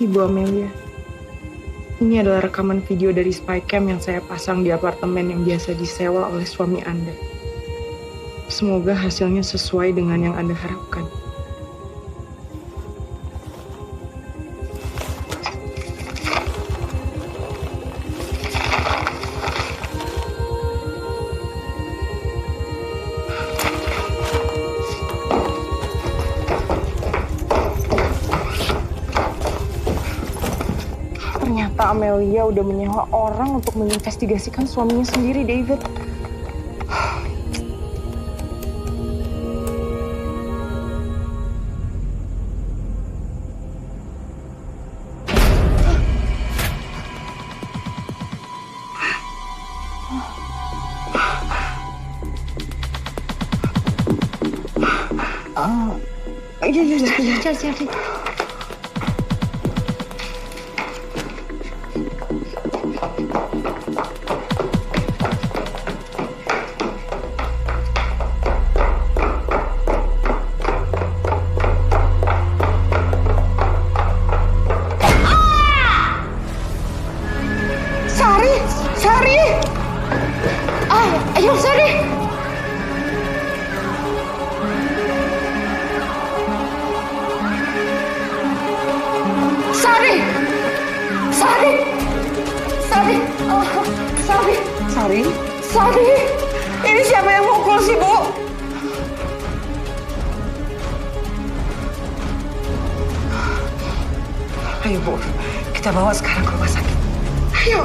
Ibu Amelia, ini adalah rekaman video dari spycam yang saya pasang di apartemen yang biasa disewa oleh suami Anda. Semoga hasilnya sesuai dengan yang Anda harapkan. Ternyata Amelia udah menyewa orang untuk menginvestigasikan suaminya sendiri, David. Iya, cari. Sari! Ayo, Sari! Sari! Ini siapa yang mukul sih, Bu? Ayo, Bu. Kita bawa sekarang ke rumah sakit. Ayo!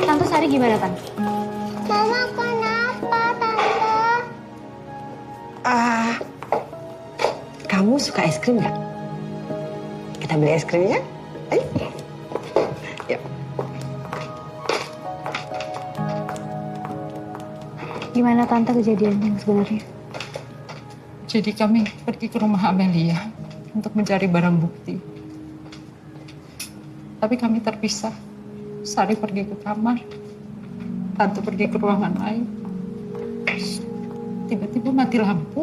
Tante Sari gimana, Tan? Mama kenapa, Tante? Kamu suka es krim nggak? Kita beli es krimnya? Ayo. Yuk. Gimana Tante kejadian yang sebenarnya? Jadi kami pergi ke rumah Amelia untuk mencari barang bukti. Tapi kami terpisah. Sari pergi ke kamar, Tante pergi ke ruangan lain. Tiba-tiba mati lampu.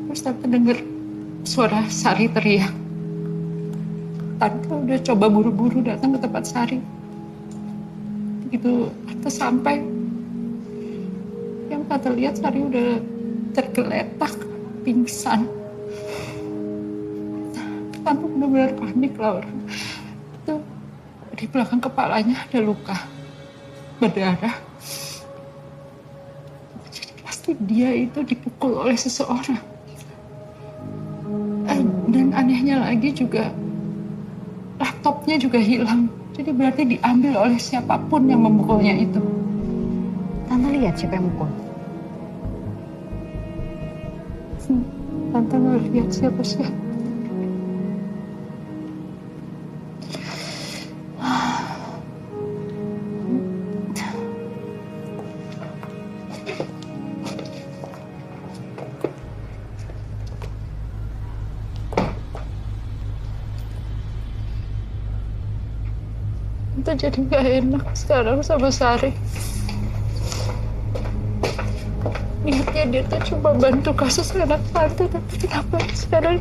Terus Tante dengar suara Sari teriak. Tante udah coba buru-buru datang ke tempat Sari. Begitu Tante sampai, yang Tante lihat Sari udah tergeletak, pingsan. Tante benar-benar panik, Laura. Tuh, di belakang kepalanya ada luka berdarah. Jadi pasti dia itu dipukul oleh seseorang. Dan anehnya lagi juga laptopnya juga hilang. Jadi berarti diambil oleh siapapun yang memukulnya itu. Tante lihat siapa yang mukul? Tante nggak lihat siapa-siapa. Tante jadi gak enak sekarang sama Sari. Niatnya dia tuh cuma bantu kasus anak Tante, tapi kenapa sekarang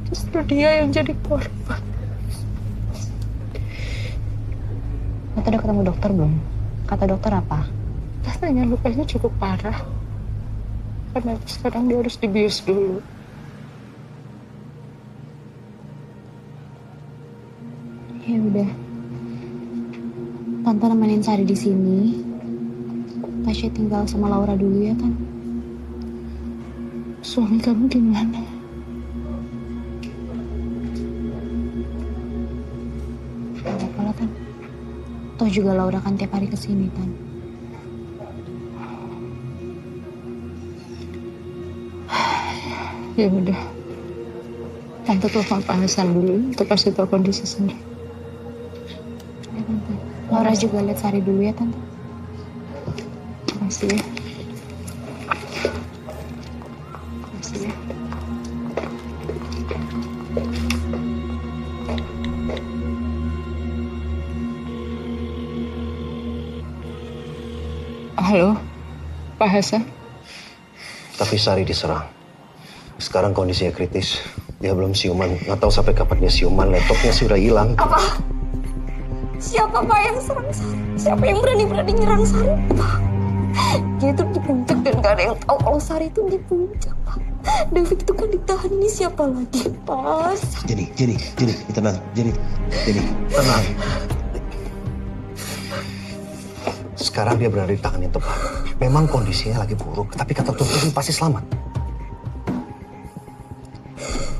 justru dia yang jadi korban? Tante udah ketemu dokter belum? Kata dokter apa? Katanya lukanya cukup parah. Karena itu sekarang dia harus dibius dulu. Ya udah. Tante nemenin Sari di sini. Tasya tinggal sama Laura dulu ya, Tan. Suami kamu gimana? Gak apa-apa lah, Tan. Toh juga Laura kan tiap hari kesini, Tan. Ya udah. Tante telepon Pak Hasan dulu untuk kasih tahu kondisi Sari. Ya, Tante. Laura juga lihat Sari dulu ya, Tante. Makasih ya. Makasih ya. Halo, Pak Hasan. Tapi Sari diserang. Sekarang kondisinya kritis. Dia belum siuman. Nggak tahu sampai kapan dia siuman. Laptopnya sudah hilang. Apa? Siapa Pak yang serang Sari? Siapa yang berani-berani nyerang Sari? Pak, dia itu di puncak dan gak ada yang tahu kalau Sari itu di puncak, Pak. David itu kan ditahan, ini siapa lagi, Pak? Jenny, tenang. Jenny, tenang. Sekarang dia berada di tangan yang tepat. Memang kondisinya lagi buruk, tapi kata dokter ini pasti selamat.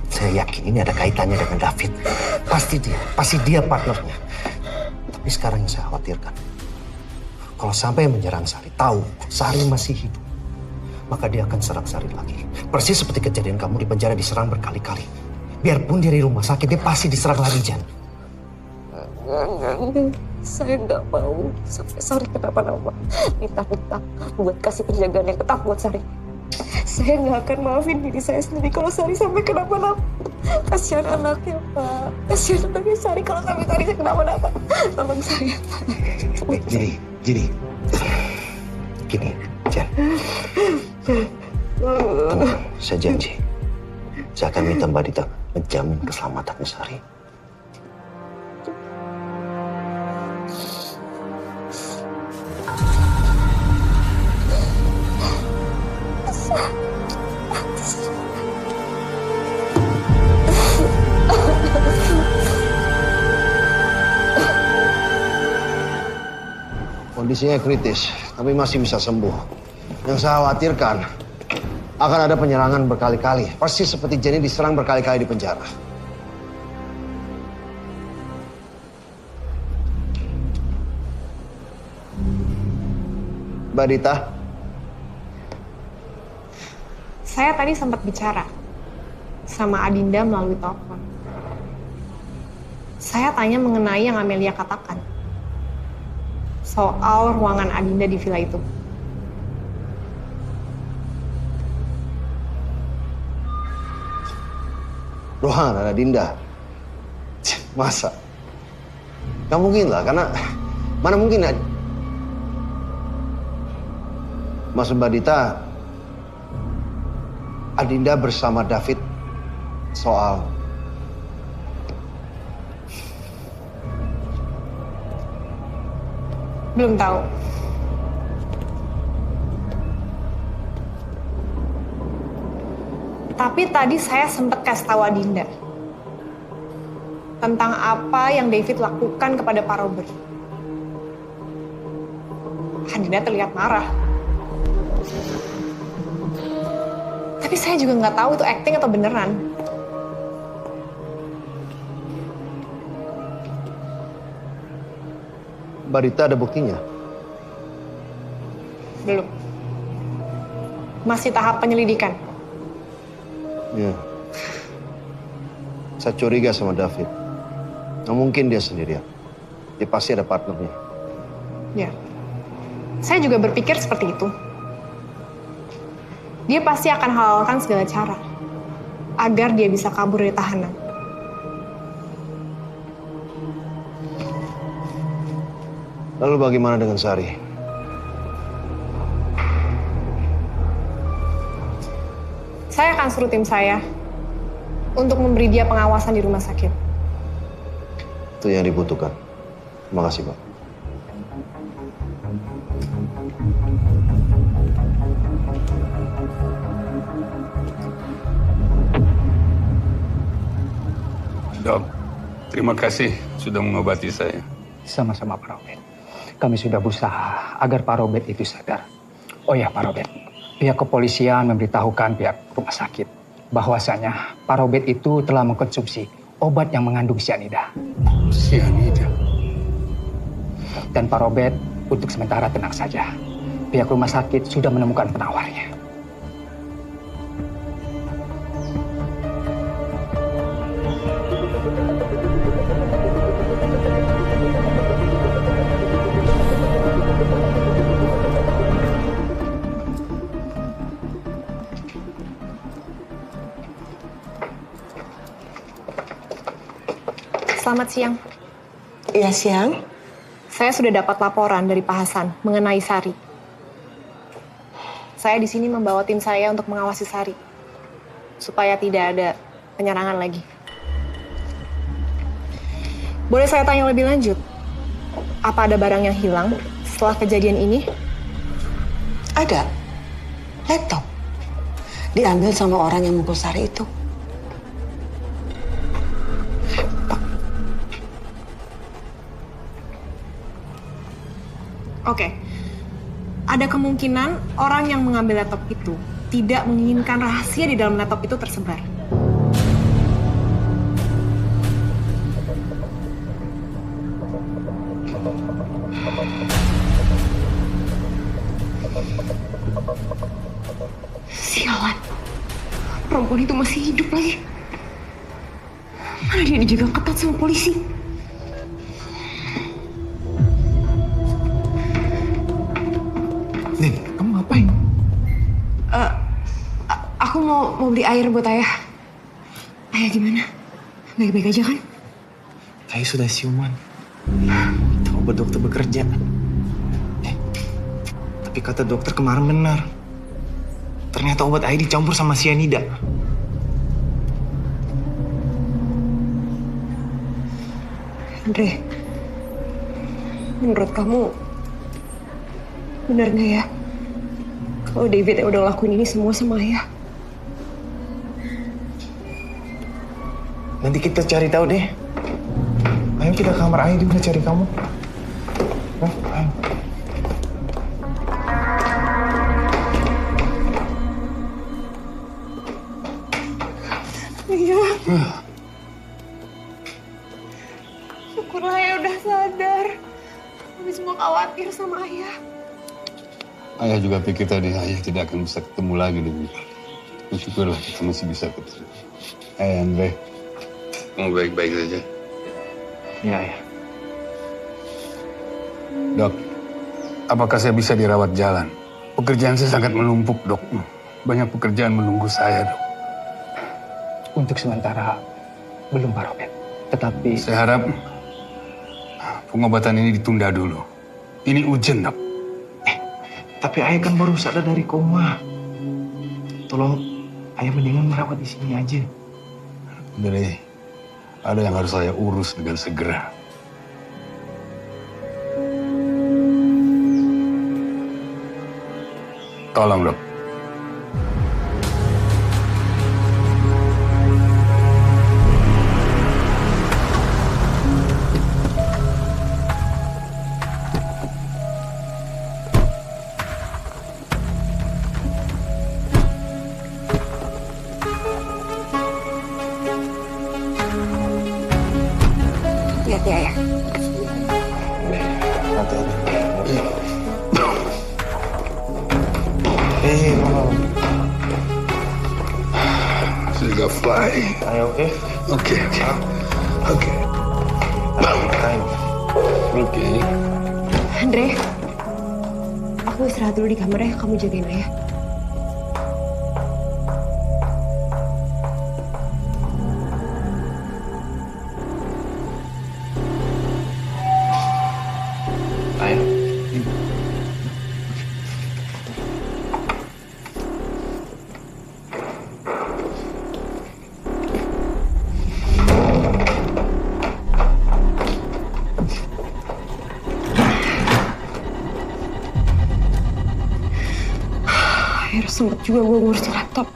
Saya yakin ini ada kaitannya dengan David. Pasti dia partnernya. Tapi sekarang yang saya khawatirkan, kalau sampai yang menyerang Sari tahu Sari masih hidup, maka dia akan serang Sari lagi. Persis seperti kejadian kamu di penjara diserang berkali-kali. Biarpun dari rumah sakit, dia pasti diserang lagi, Jan. Enggak. Saya nggak mau sampai Sari kenapa-napa. Minta-minta buat kasih penjagaan yang ketat buat Sari. Saya nggak akan maafin diri saya sendiri kalau Sari sampai kenapa-napa. Kasihan anaknya, Pak. Kasihan anaknya Sari kalau sampai Sari kenapa-napa. Tolong saya, Pak. Gini. Gini, Jan. Tenang, saya janji. Saya akan minta Mbak Dita menjamin keselamatannya Sari. Kondisinya kritis, tapi masih bisa sembuh. Yang saya khawatirkan, akan ada penyerangan berkali-kali. Persis seperti Jenny diserang berkali-kali di penjara. Mbak Dita? Saya tadi sempat bicara sama Adinda melalui telepon. Saya tanya mengenai yang Amelia katakan. Soal ruangan Adinda di villa itu. Ruangan Adinda? Masa? Gak mungkin lah, karena mana mungkin maksud Mbak Dita, Adinda bersama David soal Belum tahu. Tapi tadi saya sempat kasih tahu Adinda tentang apa yang David lakukan kepada Pak Robert. Adinda terlihat marah. Tapi saya juga nggak tahu itu acting atau beneran. Mbak Dita ada buktinya? Belum. Masih tahap penyelidikan. Ya. Saya curiga sama David. Nggak mungkin dia sendirian. Dia pasti ada partnernya. Ya. Saya juga berpikir seperti itu. Dia pasti akan halalkan segala cara agar dia bisa kabur dari tahanan. Lalu bagaimana dengan Sari? Saya akan suruh tim saya untuk memberi dia pengawasan di rumah sakit. Itu yang dibutuhkan. Terima kasih, Pak. Dok, terima kasih sudah mengobati saya. Sama-sama Pak Robert. Kami sudah berusaha agar Pak Robert itu sadar. Oh ya Pak Robert, pihak kepolisian memberitahukan pihak rumah sakit bahwasanya Pak Robert itu telah mengkonsumsi obat yang mengandung sianida. Sianida? Dan Pak Robert untuk sementara tenang saja. Pihak rumah sakit sudah menemukan penawarnya. Selamat siang. Iya, siang. Saya sudah dapat laporan dari Pak Hasan mengenai Sari. Saya di sini membawa tim saya untuk mengawasi Sari, supaya tidak ada penyerangan lagi. Boleh saya tanya lebih lanjut? Apa ada barang yang hilang setelah kejadian ini? Ada. Laptop. Diambil sama orang yang mukul Sari itu. Oke. Ada kemungkinan orang yang mengambil laptop itu tidak menginginkan rahasia di dalam laptop itu tersebar. Sialan. Perempuan itu masih hidup lagi. Mana dia dijaga ketat sama polisi? Nin, kamu ngapain? Aku mau beli air buat ayah. Ayah gimana? Baik-baik aja kan? Ayah sudah siuman. Obat dokter bekerja. Tapi kata dokter kemarin benar. Ternyata obat ayah dicampur sama sianida. Andre, menurut kamu benar nggak ya? Kalau David udah ngelakuin ini semua sama ayah. Nanti kita cari tahu deh. Ayo kita ke kamar ayah juga cari kamu. Ayo. Iya. Syukurlah ayah udah sadar. Kami semua khawatir sama ayah. Ayah juga pikir tadi ayah tidak akan bisa ketemu lagi dengan syukurlah kita masih bisa ketemu. Andre, kamu baik-baik saja? Iya, ya. Dok, apakah saya bisa dirawat jalan? Pekerjaan saya sangat menumpuk, Dok. Banyak pekerjaan menunggu saya, Dok. Untuk sementara belum Pak Robert. Tetapi saya harap pengobatan ini ditunda dulu. Ini urgent, Dok. Tapi ayah kan baru sadar dari koma. Tolong ayah mendingan merawat di sini aja. Udah deh, ada yang harus saya urus dengan segera. Tolong, Dok. Lihat ya, ayah. Sudah fly. Ayo, oke? Oke. Andre, aku istirahat dulu di kamar ya. Kamu jagain ayah. Ayo. Akhirnya sempet juga gue ngurusin laptop.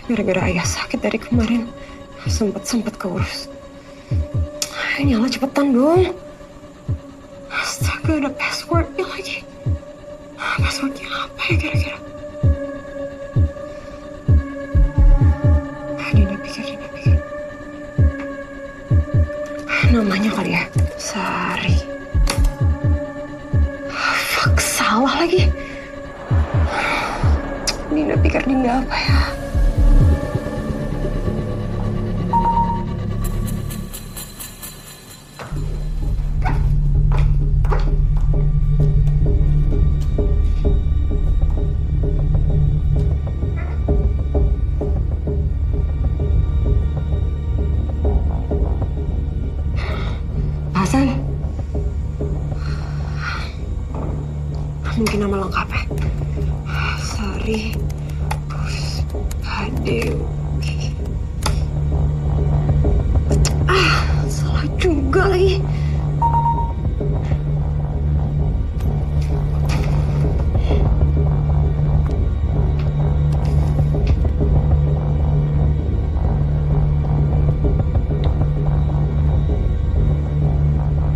Gara-gara ayah sakit dari kemarin. Sempet keurus. Nyala cepetan dong. Astaga, ada passwordnya lagi. Passwordnya apa ya kira-kira? Dina pikir. Namanya kali ya, Sari. Fuck, salah lagi. Dina pikir Dinda apa ya? Hasan. Mungkin nama lengkapnya. Sari Puspadewi. Salah juga lagi.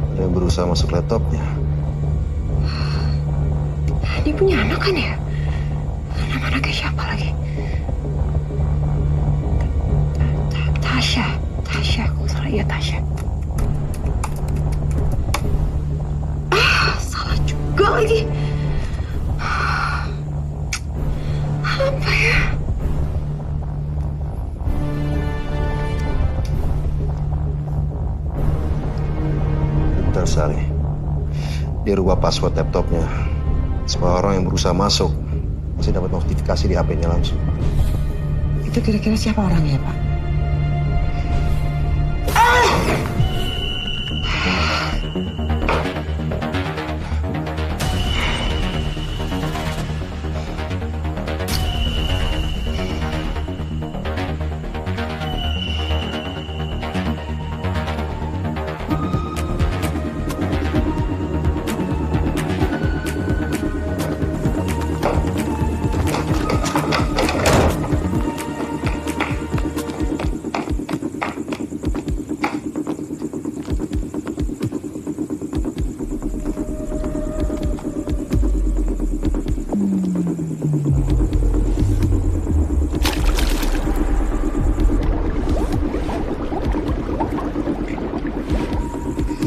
Ada yang berusaha masuk laptopnya. Dia punya anak kan ya? Nama anaknya siapa lagi? Tasya, kalau salah ya Tasya. Salah juga lagi. Apa ya? Bentar, Sari. Dia rubah password laptopnya. Semua orang yang berusaha masuk masih dapat notifikasi di HP-nya langsung. Itu kira-kira siapa orangnya, Pak?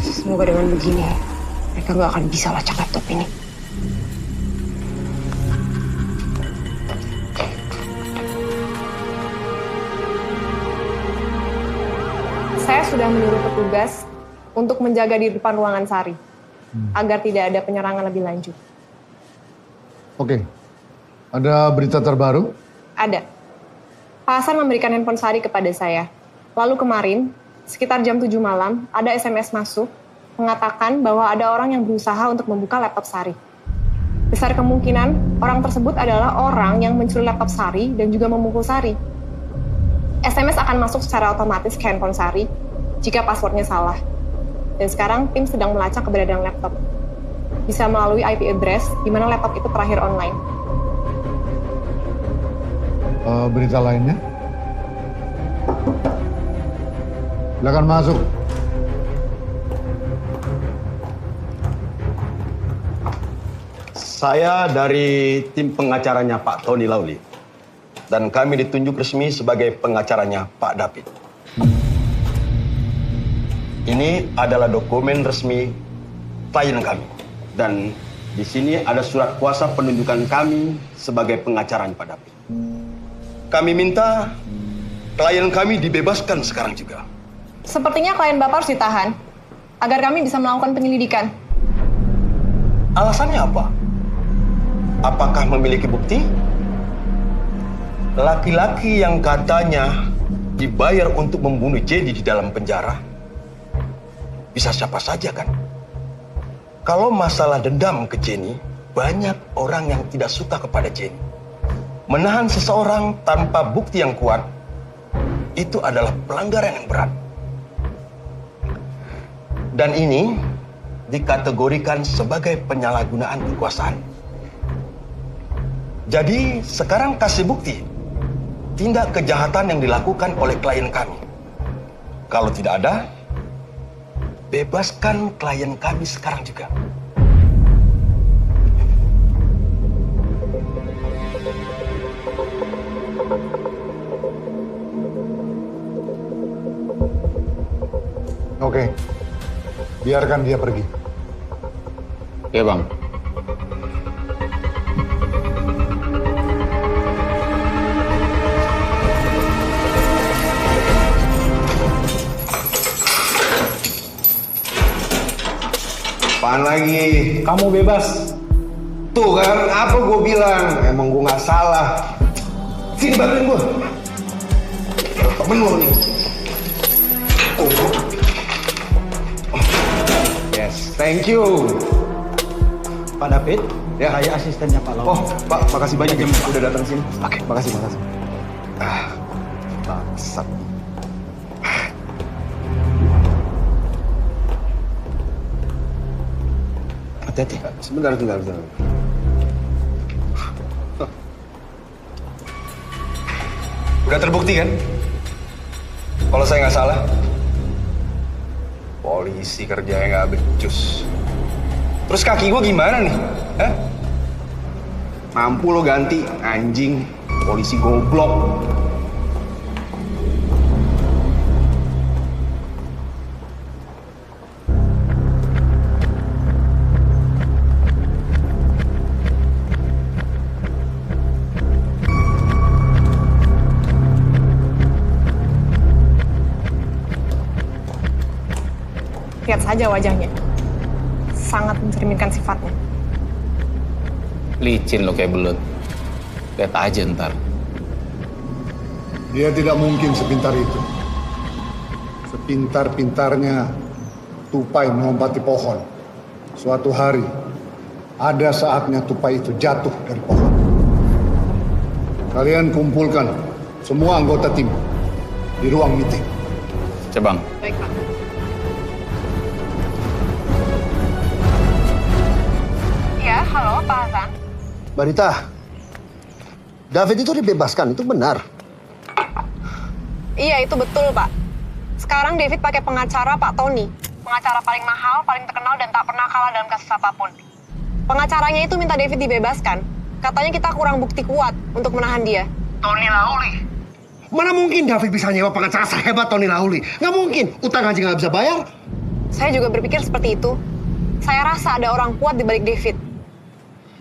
Semoga dengan begini mereka nggak akan bisa lacak laptop ini. Saya sudah menyuruh petugas untuk menjaga di depan ruangan Sari agar tidak ada penyerangan lebih lanjut. Oke, ada berita terbaru? Ada. Pak Hasan memberikan handphone Sari kepada saya. Lalu kemarin, sekitar jam 7 malam, ada SMS masuk mengatakan bahwa ada orang yang berusaha untuk membuka laptop Sari. Besar kemungkinan orang tersebut adalah orang yang mencuri laptop Sari dan juga memukul Sari. SMS akan masuk secara otomatis ke handphone Sari jika passwordnya salah. Dan sekarang tim sedang melacak keberadaan laptop. Bisa melalui IP address di mana laptop itu terakhir online. Berita lainnya? Silakan masuk. Saya dari tim pengacaranya Pak Tony Lawli. Dan kami ditunjuk resmi sebagai pengacaranya Pak David. Ini adalah dokumen resmi klien kami. Dan di sini ada surat kuasa penunjukan kami sebagai pengacaranya Pak David. Kami minta klien kami dibebaskan sekarang juga. Sepertinya klien Bapak harus ditahan agar kami bisa melakukan penyelidikan. Alasannya apa? Apakah memiliki bukti? Laki-laki yang katanya dibayar untuk membunuh Jenny di dalam penjara bisa siapa saja kan? Kalau masalah dendam ke Jenny, banyak orang yang tidak suka kepada Jenny. Menahan seseorang tanpa bukti yang kuat itu adalah pelanggaran yang berat. Dan ini dikategorikan sebagai penyalahgunaan kekuasaan. Jadi sekarang kasih bukti tindak kejahatan yang dilakukan oleh klien kami. Kalau tidak ada, bebaskan klien kami sekarang juga. Oke, biarkan dia pergi. Ya bang. Apaan lagi? Kamu bebas. Tuh kan, apa gue bilang? Emang gue nggak salah. Sini bantuin gue. Temen lo nih. Yes, thank you. Pak David, ya saya asistennya Pak Lawan. Oh, Pak, makasih banyak ya udah datang sini. Oke, makasih. Bangsat. Hati-hati. Sebentar. Udah terbukti kan? Kalau saya nggak salah. Polisi kerjanya nggak becus. Terus kaki gue gimana nih? Hah? Mampu lo ganti, anjing. Polisi goblok. Lihat saja wajahnya. Sangat mencerminkan sifatnya. Licin lo kayak belut. Lihat aja ntar. Dia tidak mungkin sepintar itu. Sepintar-pintarnya tupai melompati pohon. Suatu hari, ada saatnya tupai itu jatuh dari pohon. Kalian kumpulkan semua anggota tim di ruang meeting. Coba bang. Baik, Pak. Ya, halo Pak Hasan. Barita, David itu dibebaskan, itu benar. Iya, itu betul, Pak. Sekarang David pakai pengacara Pak Tony. Pengacara paling mahal, paling terkenal, dan tak pernah kalah dalam kasus apapun. Pengacaranya itu minta David dibebaskan. Katanya kita kurang bukti kuat untuk menahan dia. Tony Lauli. Mana mungkin David bisa nyewa pengacara sehebat Tony Lauli? Nggak mungkin, utang aja nggak bisa bayar. Saya juga berpikir seperti itu. Saya rasa ada orang kuat di balik David.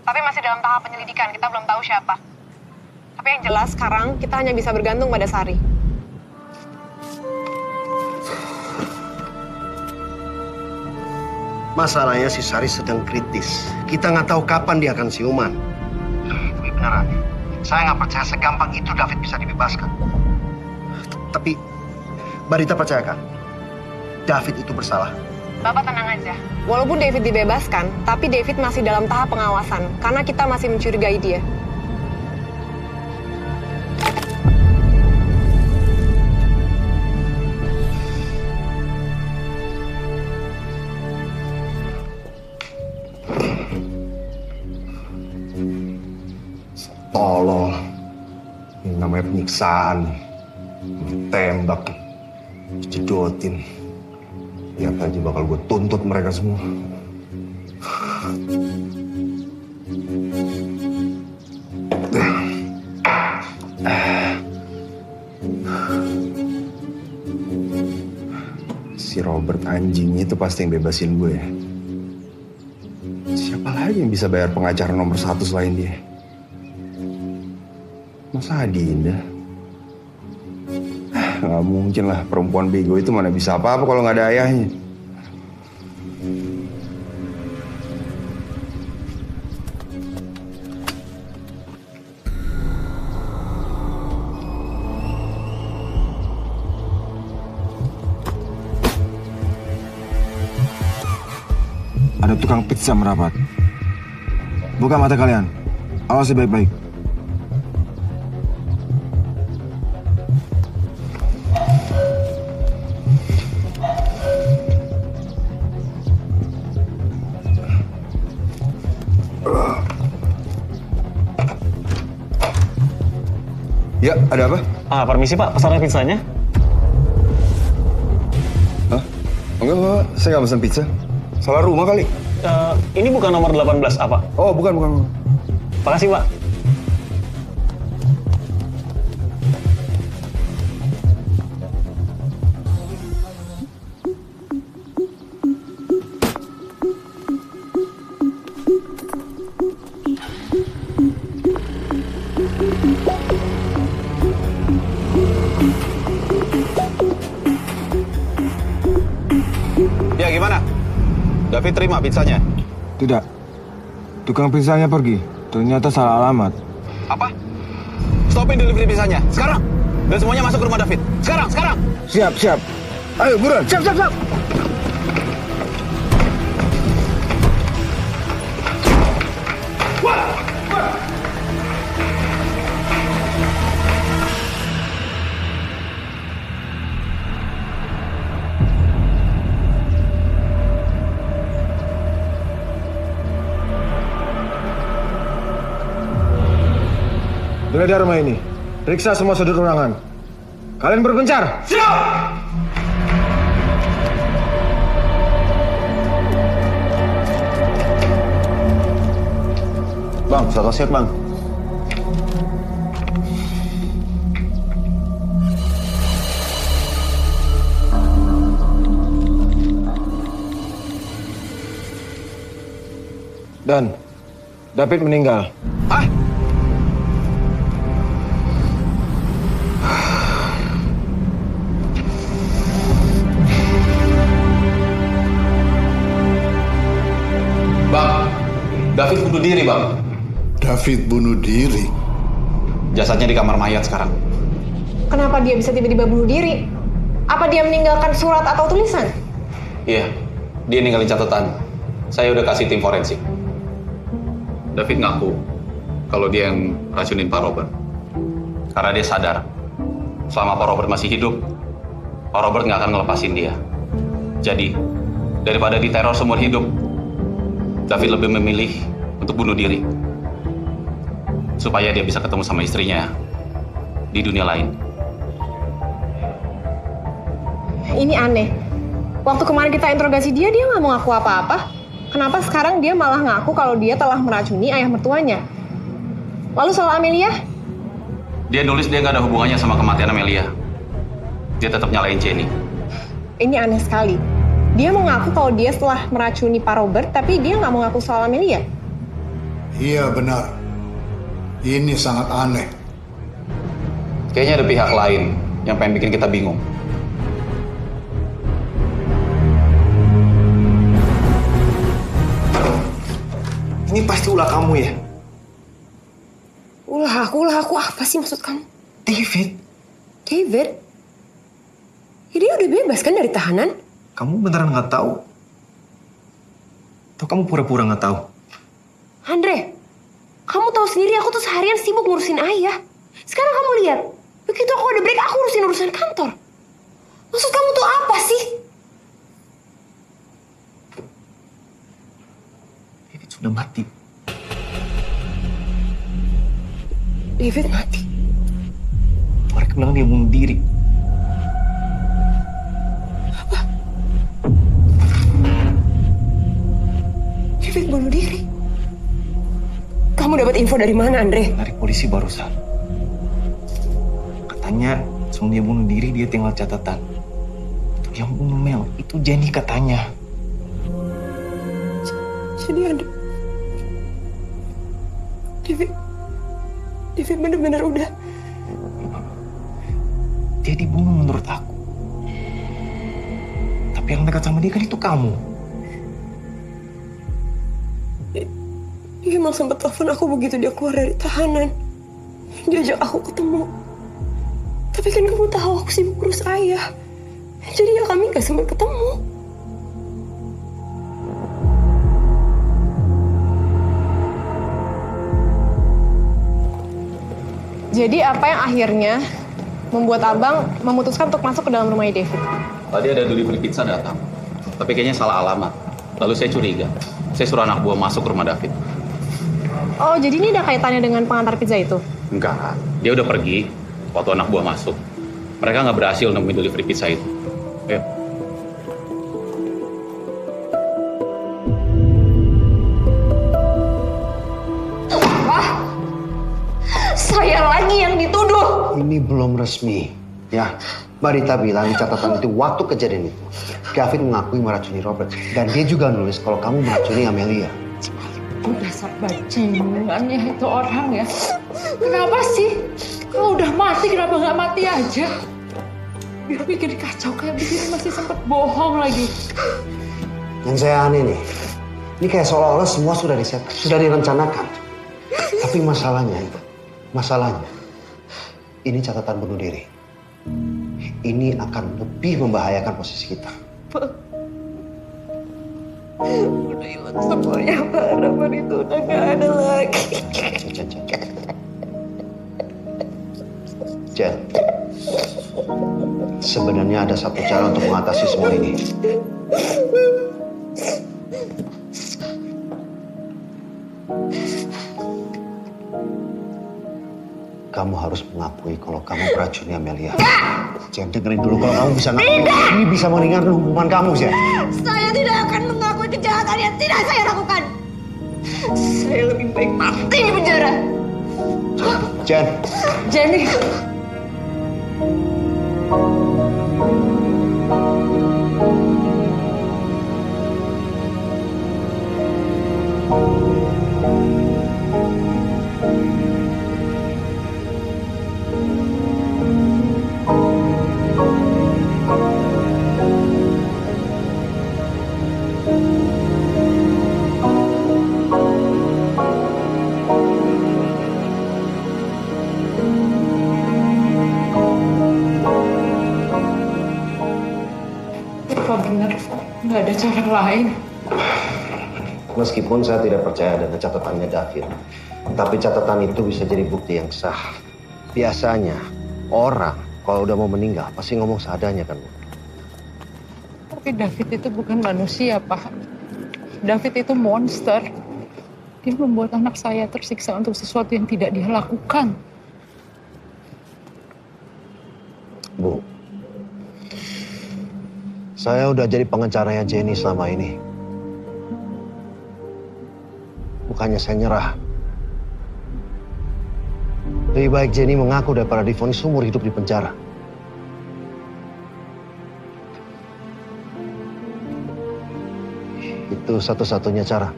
Tapi masih dalam tahap penyelidikan, kita belum tahu siapa. Tapi yang jelas sekarang kita hanya bisa bergantung pada Sari. Masalahnya si Sari sedang kritis. Kita nggak tahu kapan dia akan siuman. Tapi beneran, saya nggak percaya segampang itu David bisa dibebaskan. Tapi Barita percayakan, David itu bersalah. Bapak tenang aja. Walaupun David dibebaskan, tapi David masih dalam tahap pengawasan. Karena kita masih mencurigai dia. Tolong. Ini namanya penyiksaan. Tembak. Jedotin. Lihat aja bakal gue tuntut mereka semua. Si Robert anjing itu pasti yang bebasin gue ya. Siapa lagi yang bisa bayar pengacara nomor 1 selain dia? Masa Adinda? Nggak mungkin lah, perempuan bego itu mana bisa apa-apa kalau nggak ada ayahnya. Ada tukang pizza merapat. Buka mata kalian. Awasi baik-baik. Ya, ada apa? Permisi Pak, pesanan pizzanya. Hah? Enggak, saya nggak pesan pizza. Salah rumah kali. Ini bukan nomor 18, apa? Oh, bukan. Makasih Pak. Ya gimana? David terima pizzanya? Tidak. Tukang pizzanya pergi. Ternyata salah alamat. Apa? Stopin delivery pizzanya. Sekarang! Dan semuanya masuk ke rumah David. Sekarang! Siap. Ayo, buruan. Siap. Geledah rumah ini. Periksa semua sudut ruangan. Kalian berpencar. Siap! Bang, satu siap bang. Dan David meninggal. Hah? Bang, David bunuh diri, Bang. David bunuh diri? Jasadnya di kamar mayat sekarang. Kenapa dia bisa tiba-tiba bunuh diri? Apa dia meninggalkan surat atau tulisan? Iya, dia ninggalin catatan. Saya udah kasih tim forensik. David ngaku kalau dia yang racunin Pak Robert. Karena dia sadar, selama Pak Robert masih hidup, Pak Robert nggak akan ngelepasin dia. Jadi, daripada diteror seumur hidup, David lebih memilih untuk bunuh diri. Supaya dia bisa ketemu sama istrinya di dunia lain. Ini aneh. Waktu kemarin kita interogasi dia nggak mau ngaku apa-apa. Kenapa sekarang dia malah ngaku kalau dia telah meracuni ayah mertuanya? Lalu soal Amelia? Dia nulis dia nggak ada hubungannya sama kematian Amelia. Dia tetap nyalain Jenny. Ini aneh sekali. Dia mau ngaku kalau dia setelah meracuni Pak Robert, tapi dia nggak mau ngaku soal Amelia. Iya benar. Ini sangat aneh. Kayaknya ada pihak lain yang pengen bikin kita bingung. Ini pasti ulah kamu ya? Ulah aku apa sih maksud kamu? David? Ya, dia udah bebas kan dari tahanan? Kamu beneran nggak tahu? Atau kamu pura-pura nggak tahu? Andre, kamu tahu sendiri aku tuh seharian sibuk ngurusin ayah. Sekarang kamu lihat, begitu aku ada break aku urusan kantor. Maksud kamu tuh apa sih? David sudah mati. David mati? Mereka bilang dia bunuh diri. Apa? David bunuh diri? Kamu dapat info dari mana, Andre? Dari polisi barusan. Katanya sebelum dia bunuh diri dia tinggal catatan. Yang bunuh Mel itu Jenny katanya. Jadi ada David benar-benar udah. Dia dibunuh menurut aku. Tapi yang dekat sama dia kan itu kamu. Dia emang sempat telepon aku begitu dia keluar dari tahanan. Dia ajak aku ketemu. Tapi kan kamu tahu aku sibuk urus ayah. Jadi ya kami gak sempat ketemu. Jadi apa yang akhirnya membuat abang memutuskan untuk masuk ke dalam rumahnya David? Tadi ada delivery pizza datang, tapi kayaknya salah alamat. Lalu saya curiga. Saya suruh anak buah masuk ke rumah David. Oh, jadi ini ada kaitannya dengan pengantar pizza itu? Enggak, dia udah pergi. waktu anak buah masuk. Mereka nggak berhasil nemuin delivery pizza itu. Ayo. Wah, saya lagi yang dituduh. Ini belum resmi, ya. Mbak Rita bilang di catatan itu waktu kejadian itu, David mengakui meracuni Robert. Dan dia juga nulis kalau kamu meracuni Amelia. Udah bajingannya itu orang ya. Kenapa sih? Kalau udah mati kenapa nggak mati aja? Biar bikin kacau kayak begini masih sempet bohong lagi. Yang saya aneh nih, ini kayak seolah-olah semua sudah disiapkan, sudah direncanakan. Tapi masalahnya, ini catatan bunuh diri. Ini akan lebih membahayakan posisi kita. Udah hilang semuanya, harapan itu udah gak ada lagi. Jen, sebenarnya ada satu cara untuk mengatasi semua ini. Kamu harus mengakui kalau kamu beracuni Amelia. Jen, dengerin dulu, kalau kamu bisa ngaku, ini bisa meringankan hukuman kamu, Jen. Saya tidak akan mengakui kejahatan yang tidak saya lakukan. Saya lebih baik mati di penjara. Jen. Jenny. Apa benar nggak ada cara lain? Meskipun saya tidak percaya dengan catatannya David, tapi catatan itu bisa jadi bukti yang sah. Biasanya orang kalau udah mau meninggal pasti ngomong seadanya kan. Tapi David itu bukan manusia, Pak. David itu monster. Dia membuat anak saya tersiksa untuk sesuatu yang tidak dia lakukan. Bu, saya udah jadi pengacaranya Jenny selama ini. Bukannya saya nyerah. Lebih baik Jenny mengaku daripada divonis seumur hidup di penjara. Itu satu-satunya cara.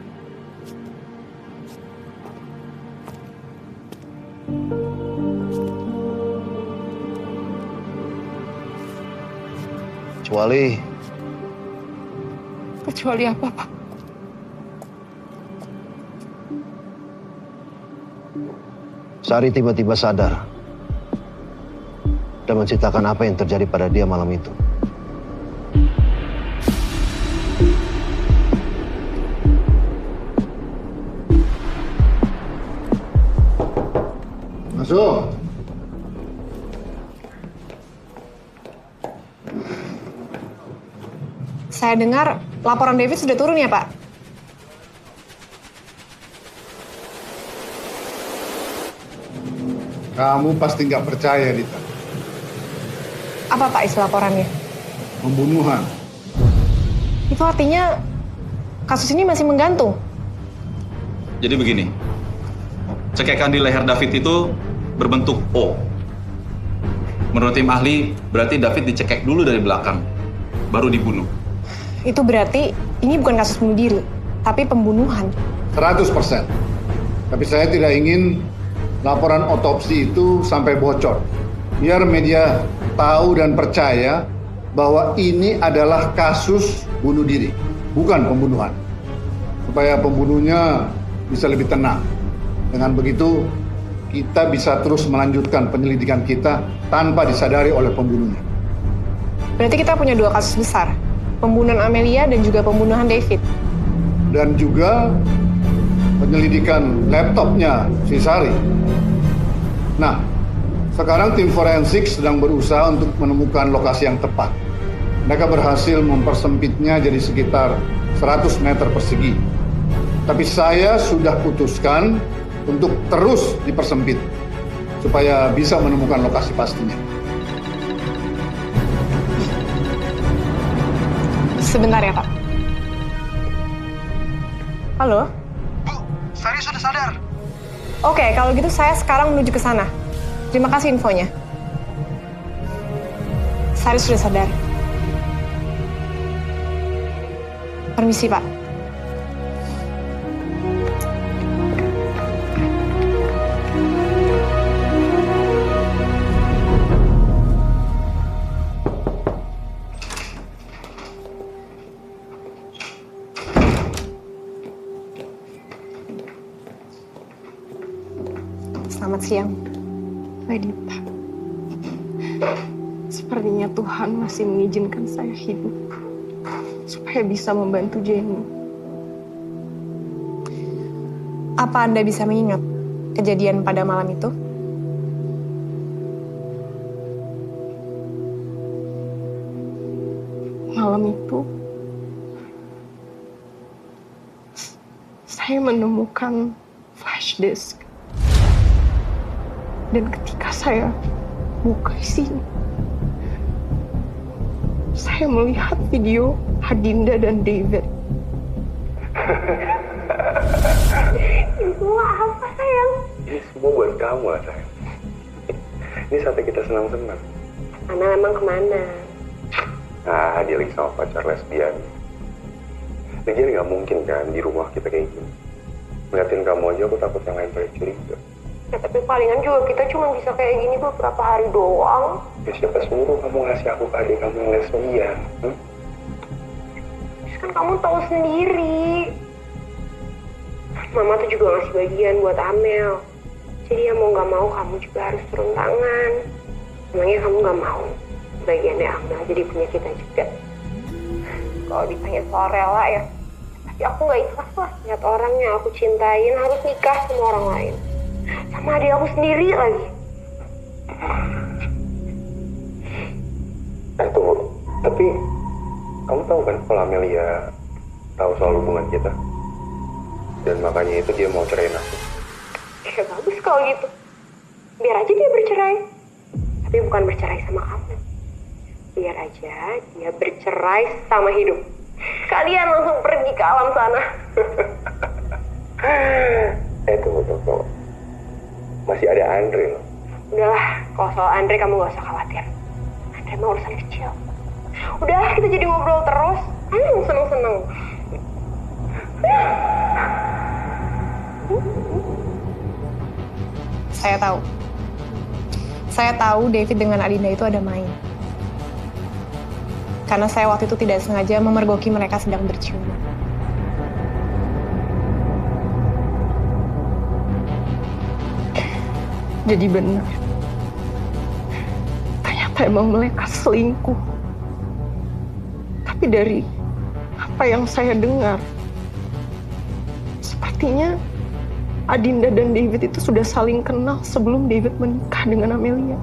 Kecuali apa, Pak? Sari tiba-tiba sadar dan menceritakan apa yang terjadi pada dia malam itu. Masuk. Saya dengar laporan David sudah turun ya, Pak? Kamu pasti nggak percaya, Dita. Apa, Pak, isi laporannya? Pembunuhan. Itu artinya kasus ini masih menggantung. Jadi begini, cekekan di leher David itu berbentuk O. Menurut tim ahli, berarti David dicekek dulu dari belakang, baru dibunuh. Itu berarti ini bukan kasus bunuh diri, tapi pembunuhan. 100%. Tapi saya tidak ingin laporan otopsi itu sampai bocor. Biar media tahu dan percaya bahwa ini adalah kasus bunuh diri, bukan pembunuhan. Supaya pembunuhnya bisa lebih tenang. Dengan begitu, kita bisa terus melanjutkan penyelidikan kita tanpa disadari oleh pembunuhnya. Berarti kita punya dua kasus besar, pembunuhan Amelia dan juga pembunuhan David. Dan juga penyelidikan laptopnya si Sari. Nah, sekarang tim forensik sedang berusaha untuk menemukan lokasi yang tepat. Mereka berhasil mempersempitnya jadi sekitar 100 meter persegi. Tapi saya sudah putuskan untuk terus dipersempit. supaya bisa menemukan lokasi pastinya. Sebentar ya, Pak. Halo? Bu, Sari sudah sadar. Oke, kalau gitu saya sekarang menuju ke sana. Terima kasih infonya. Sari sudah sadar. Permisi, Pak. Selamat siang. Medita. Sepertinya Tuhan masih mengizinkan saya hidup supaya bisa membantu Jenny. Apa Anda bisa mengingat kejadian pada malam itu? Malam itu, saya menemukan flash disk. Dan ketika saya buka isinya, saya melihat video Adinda dan David. Itu apa, sayang? Ini semua buat kamu, sayang. Ini saatnya kita senang-senang. Ana emang kemana? Nah, dia lagi sama pacar lesbian. Lagian nggak mungkin kan di rumah kita kayak gini. Ngeliatin kamu aja aku takut yang lain pada curiga. Ya, tapi palingan juga kita cuma bisa kayak gini beberapa hari doang. Ya siapa suruh kamu ngasih aku ke adik kamu yang lesbian? Terus kan kamu tahu sendiri. Mama tuh juga ngasih bagian buat Amel. Jadi ya mau nggak mau kamu juga harus turun tangan. Emangnya kamu nggak mau bagiannya Amel jadi punya kita juga? Kalau ditanya soal rela ya, tapi aku nggak ikhlas lah lihat orang yang aku cintain harus nikah sama orang lain. Sama adik aku sendiri lagi. Tunggu, tapi kamu tahu kan kalau Amelia tahu soal hubungan kita? Dan makanya itu dia mau ceraiin aku. Ya bagus kalau gitu. Biar aja dia bercerai. Tapi bukan bercerai sama kamu. Biar aja dia bercerai sama hidup. Kalian langsung pergi ke alam sana. Tunggu. Masih ada Andre loh. Udahlah, kalau soal Andre kamu gak usah khawatir. Andre mah urusan kecil. Udah, kita jadi ngobrol terus. Seneng-seneng. Saya tahu David dengan Adinda itu ada main. Karena saya waktu itu tidak sengaja memergoki mereka sedang berciuman. Jadi benar. Ternyata emang mereka selingkuh. Tapi dari apa yang saya dengar, sepertinya Adinda dan David itu sudah saling kenal sebelum David menikah dengan Amelia.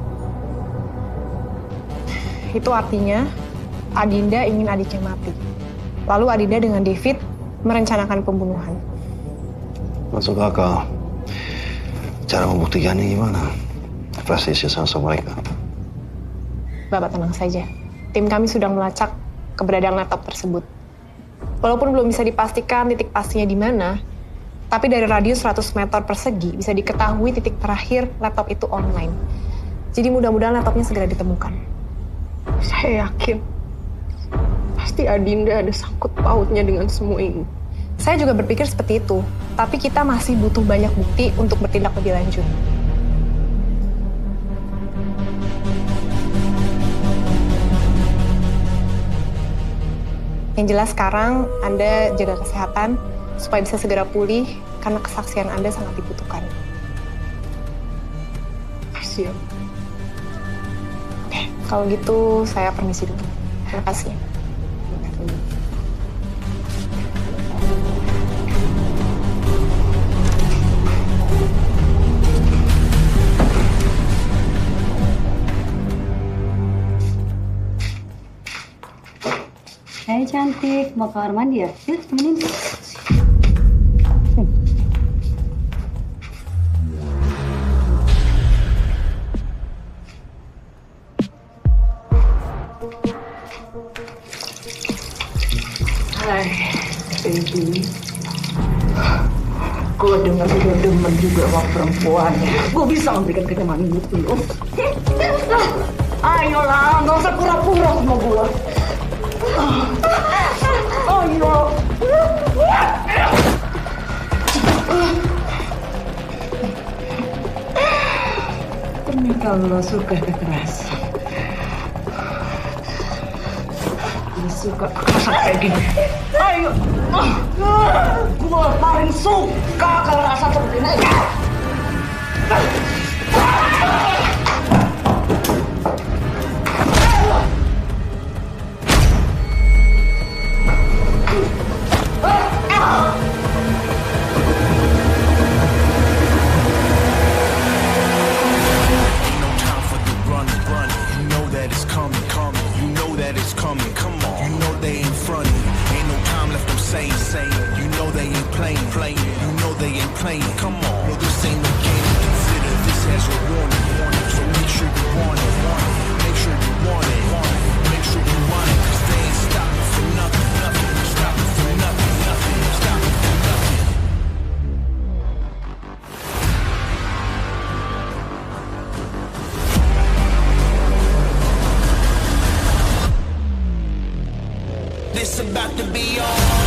Itu artinya Adinda ingin adiknya mati. Lalu Adinda dengan David merencanakan pembunuhan. Masuk akal. Cara membuktikannya gimana? Flash disk sama mereka. Bapak tenang saja. Tim kami sudah melacak keberadaan laptop tersebut. Walaupun belum bisa dipastikan titik pastinya di mana, tapi dari radius 100 meter persegi bisa diketahui titik terakhir laptop itu online. Jadi mudah-mudahan laptopnya segera ditemukan. Saya yakin pasti Adinda ada sangkut pautnya dengan semua ini. Saya juga berpikir seperti itu, tapi kita masih butuh banyak bukti untuk bertindak lebih lanjut. Yang jelas sekarang Anda jaga kesehatan supaya bisa segera pulih karena kesaksian Anda sangat dibutuhkan. Siap. Oke, kalau gitu saya permisi dulu. Terima kasih. Hai cantik, mau ke kamar mandi ya? Yuk, temenin. Jadi, gue dengar udah demen juga sama perempuannya. Gue bisa memberikan kenyamanan itu loh. Ayolah, nggak usah pura-pura sama gue. Ayo. Ternyata lo suka kekerasan. Lo suka kekerasan kayak gini. Ayo. Gue paling suka kalau rasa seperti ini. This about to be on.